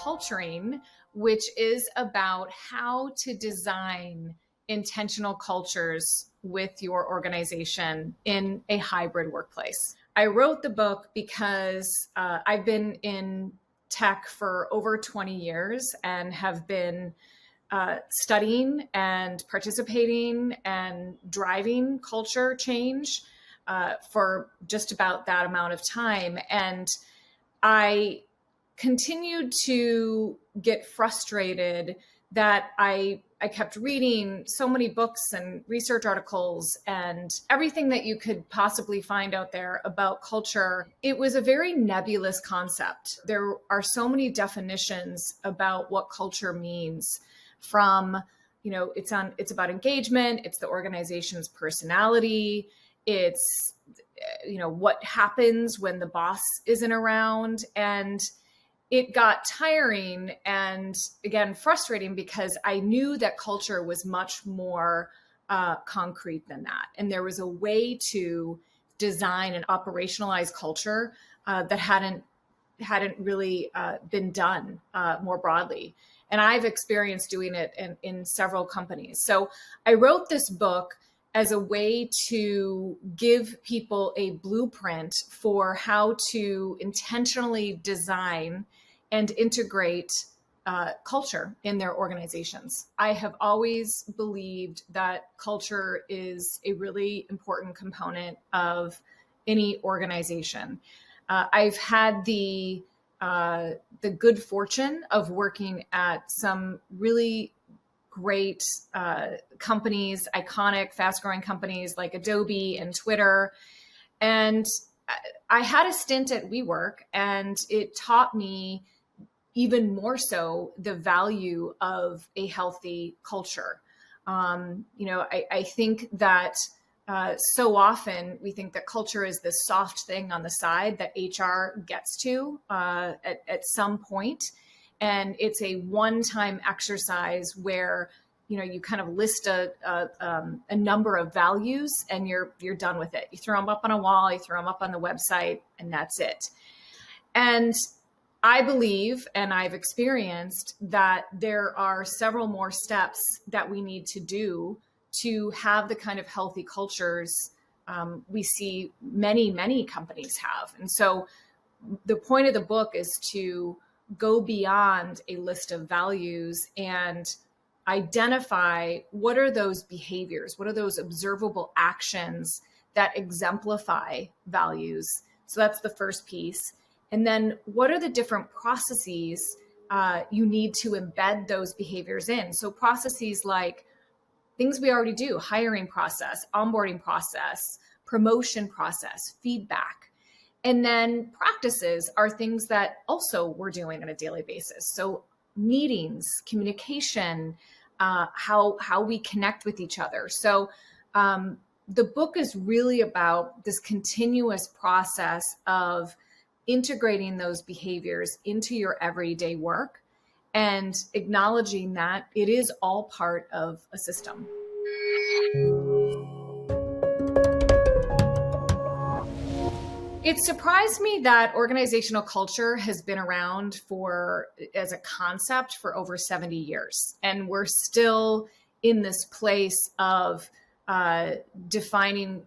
Culturing, which is about how to design intentional cultures with your organization in a hybrid workplace. I wrote the book because I've been in tech for over 20 years and have been studying and participating and driving culture change for just about that amount of time. And I continued to get frustrated that I kept reading so many books and research articles and everything that you could possibly find out there about culture. It was a very nebulous concept. There are so many definitions about what culture means, from, it's about engagement, it's the organization's personality, it's, what happens when the boss isn't around. And it got tiring and, again, frustrating because I knew that culture was much more concrete than that. And there was a way to design and operationalize culture that hadn't really been done more broadly. And I've experienced doing it in several companies. So I wrote this book as a way to give people a blueprint for how to intentionally design and integrate culture in their organizations. I have always believed that culture is a really important component of any organization. I've had the good fortune of working at some really great companies, iconic, fast-growing companies like Adobe and Twitter. And I had a stint at WeWork, and it taught me even more so the value of a healthy culture. I think that so often we think that culture is this soft thing on the side that HR gets to at some point. And it's a one-time exercise where, you kind of list a number of values and you're done with it. You throw them up on a wall, you throw them up on the website, and that's it. And I believe, and I've experienced, that there are several more steps that we need to do to have the kind of healthy cultures we see many companies have. And so the point of the book is to go beyond a list of values and identify what are those behaviors, what are those observable actions that exemplify values. So that's the first piece. And then what are the different processes you need to embed those behaviors in? So processes like things we already do: hiring process, onboarding process, promotion process, feedback. And then practices are things that also we're doing on a daily basis. So meetings, communication, how we connect with each other. So the book is really about this continuous process of integrating those behaviors into your everyday work and acknowledging that it is all part of a system. It surprised me that organizational culture has been around as a concept for over 70 years. And we're still in this place of defining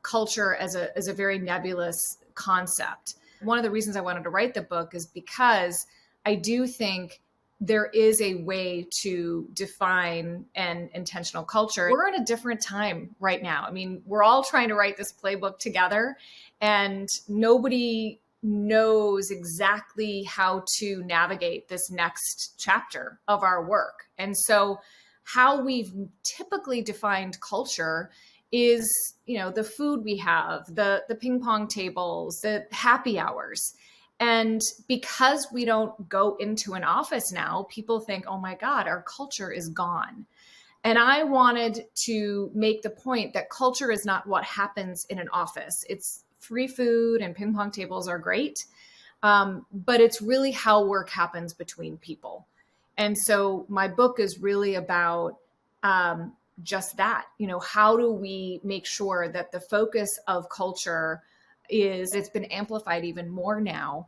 culture as a very nebulous concept. One of the reasons I wanted to write the book is because I do think there is a way to define an intentional culture. We're in a different time right now. I mean, we're all trying to write this playbook together, and nobody knows exactly how to navigate this next chapter of our work. And so how we've typically defined culture is, the food we have, the ping-pong tables, the happy hours. And because we don't go into an office now, people think, oh my God, our culture is gone. And I wanted to make the point that culture is not what happens in an office. It's free food and ping pong tables are great, but it's really how work happens between people. And so my book is really about just that. How do we make sure that the focus of culture it's been amplified even more now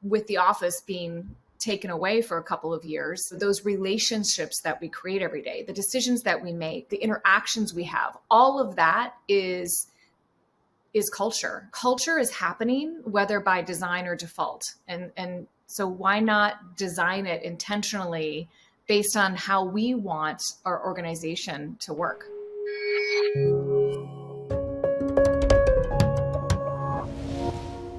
with the office being taken away for a couple of years, those relationships that we create every day, the decisions that we make, the interactions we have, all of that is culture. Culture is happening, whether by design or default. And so why not design it intentionally based on how we want our organization to work?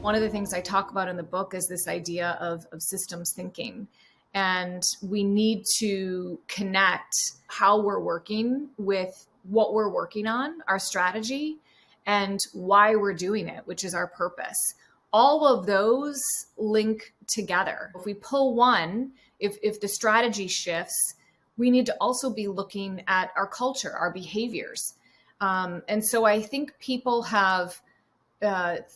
One of the things I talk about in the book is this idea of systems thinking. And we need to connect how we're working with what we're working on, our strategy, and why we're doing it, which is our purpose. All of those link together. If we pull one, if the strategy shifts, we need to also be looking at our culture, our behaviors. And so I think people have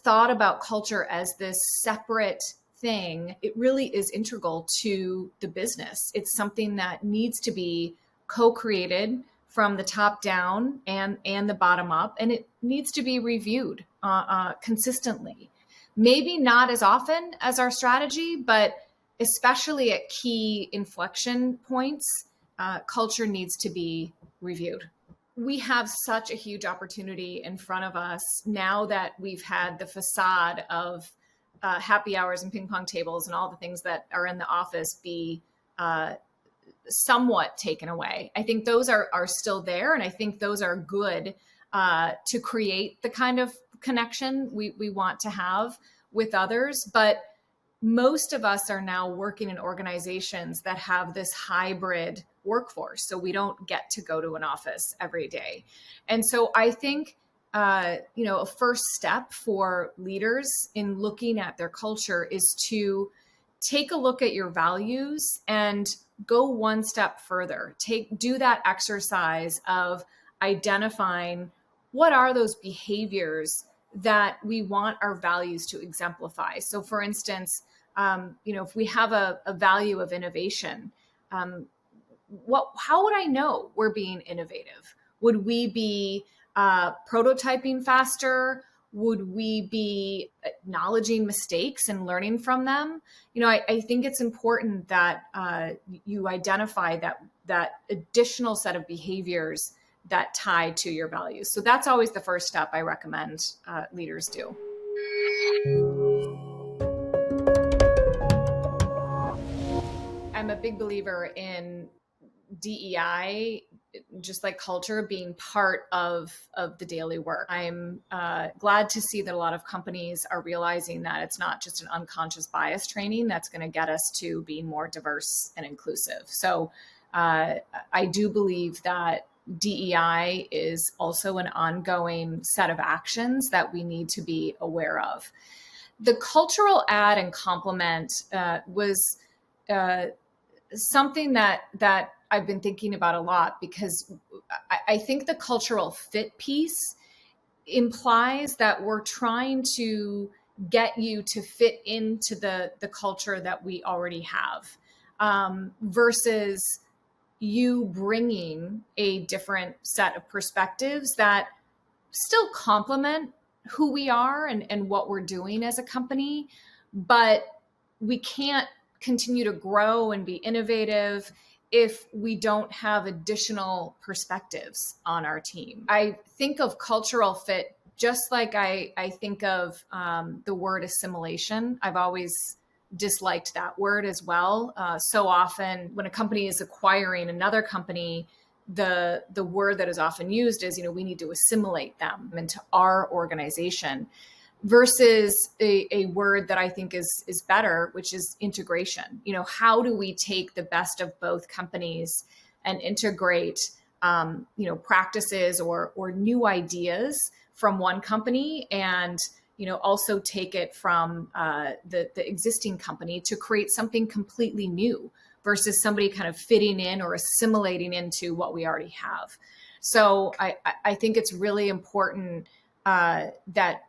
thought about culture as this separate thing. It really is integral to the business. It's something that needs to be co-created from the top down and the bottom up, and it needs to be reviewed consistently. Maybe not as often as our strategy, but especially at key inflection points, culture needs to be reviewed. We have such a huge opportunity in front of us now that we've had the facade of happy hours and ping pong tables and all the things that are in the office be somewhat taken away. I think those are still there, and I think those are good to create the kind of connection we want to have with others. But most of us are now working in organizations that have this hybrid workforce. So we don't get to go to an office every day. And so I think, a first step for leaders in looking at their culture is to take a look at your values and go one step further. Do that exercise of identifying what are those behaviors that we want our values to exemplify. So for instance, if we have a value of innovation, how would I know we're being innovative? Would we be prototyping faster? Would we be acknowledging mistakes and learning from them? I think it's important that you identify that additional set of behaviors that tie to your values. So that's always the first step I recommend leaders do. I'm a big believer in DEI, just like culture, being part of the daily work. I'm glad to see that a lot of companies are realizing that it's not just an unconscious bias training that's going to get us to being more diverse and inclusive. So I do believe that DEI is also an ongoing set of actions that we need to be aware of. The cultural add and complement was something that I've been thinking about a lot, because I think the cultural fit piece implies that we're trying to get you to fit into the culture that we already have, versus you bringing a different set of perspectives that still complement who we are and what we're doing as a company, but we can't continue to grow and be innovative if we don't have additional perspectives on our team. I think of cultural fit just like I think of the word assimilation. I've always disliked that word as well. So often when a company is acquiring another company, the word that is often used is, we need to assimilate them into our organization, versus a word that I think is better, which is integration. How do we take the best of both companies and integrate, practices or new ideas from one company, and also take it from the existing company to create something completely new, versus somebody kind of fitting in or assimilating into what we already have. So I think it's really important that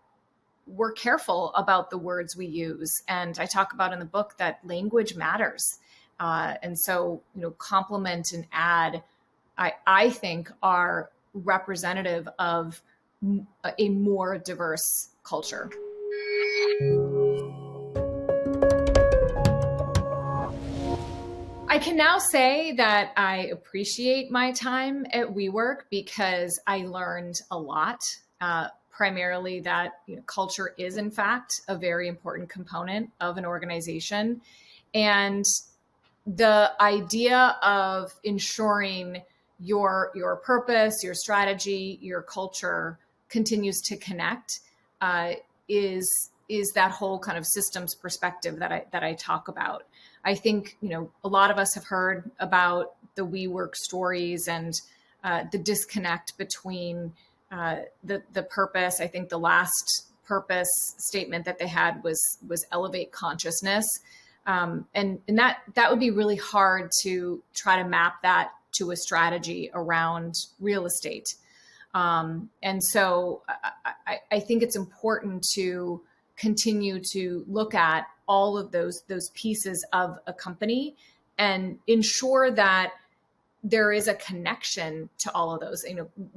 we're careful about the words we use. And I talk about in the book that language matters. And so, complement and add, I think, are representative of a more diverse culture. I can now say that I appreciate my time at WeWork because I learned a lot. Primarily that culture is in fact a very important component of an organization, and the idea of ensuring your purpose, your strategy, your culture continues to connect is that whole kind of systems perspective that I talk about. I think a lot of us have heard about the WeWork stories and the disconnect between the purpose. I think the last purpose statement that they had was elevate consciousness, and that would be really hard to try to map that to a strategy around real estate. And so I think it's important to continue to look at all of those pieces of a company and ensure that there is a connection to all of those.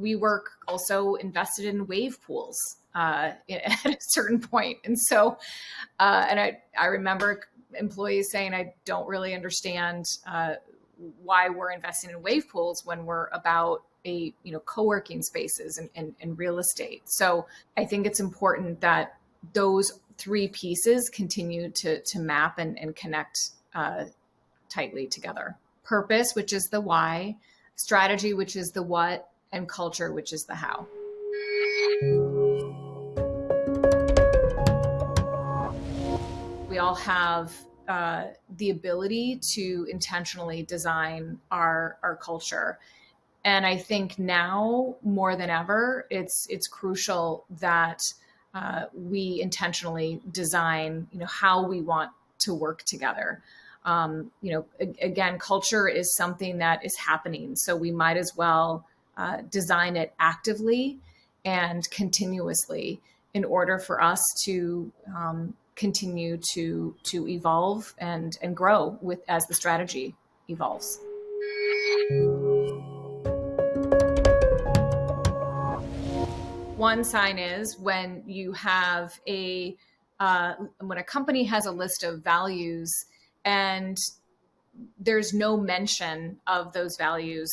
WeWork also invested in wave pools at a certain point. And so, and I remember employees saying, I don't really understand why we're investing in wave pools when we're about co-working spaces and real estate. So I think it's important that those three pieces continue to map and connect tightly together. Purpose, which is the why, strategy, which is the what, and culture, which is the how. We all have the ability to intentionally design our culture. And I think now more than ever, it's crucial that we intentionally design, how we want to work together. Again, culture is something that is happening, so we might as well design it actively and continuously in order for us to continue to evolve and grow as the strategy evolves. One sign is when you have when a company has a list of values and there's no mention of those values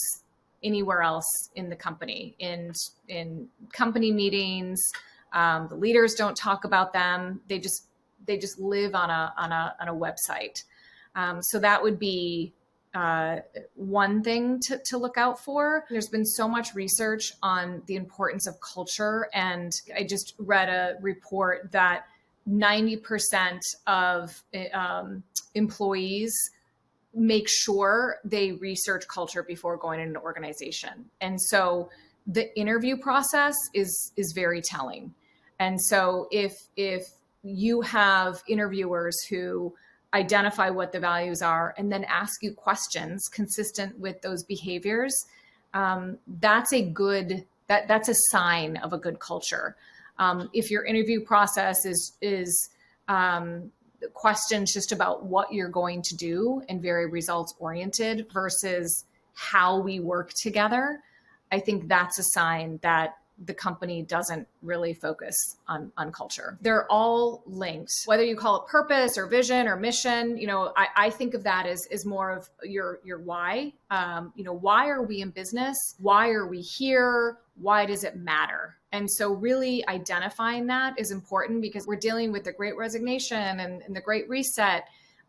anywhere else in the company. In company meetings, the leaders don't talk about them. They just live on a website. So that would be one thing to look out for. There's been so much research on the importance of culture, and I just read a report that 90% of employees make sure they research culture before going into an organization. And so the interview process is very telling. And so if you have interviewers who identify what the values are and then ask you questions consistent with those behaviors, that's a sign of a good culture. If your interview process is questions just about what you're going to do and very results oriented versus how we work together, I think that's a sign that the company doesn't really focus on culture. They're all linked, whether you call it purpose or vision or mission. I think of that as more of your why. Why are we in business? Why are we here? Why does it matter? And so really identifying that is important because we're dealing with the Great Resignation and the Great Reset.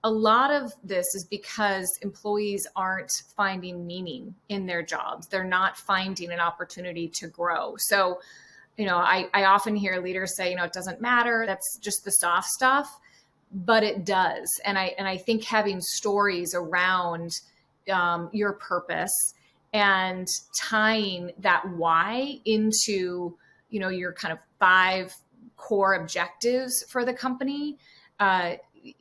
A lot of this is because employees aren't finding meaning in their jobs. They're not finding an opportunity to grow. So, I often hear leaders say, it doesn't matter. That's just the soft stuff, but it does. And I think having stories around your purpose and tying that why into, your kind of 5 core objectives for the company,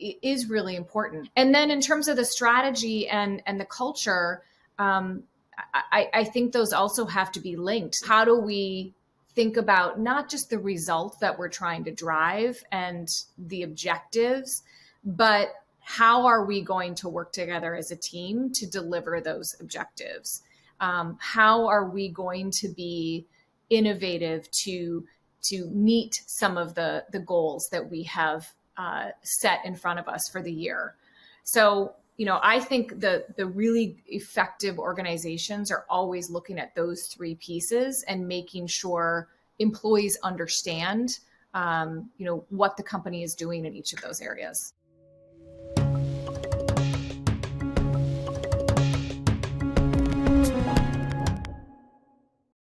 is really important. And then in terms of the strategy and the culture, I think those also have to be linked. How do we think about not just the results that we're trying to drive and the objectives, but how are we going to work together as a team to deliver those objectives? How are we going to be innovative to meet some of the goals that we have set in front of us for the year? So I think the really effective organizations are always looking at those three pieces and making sure employees understand, what the company is doing in each of those areas.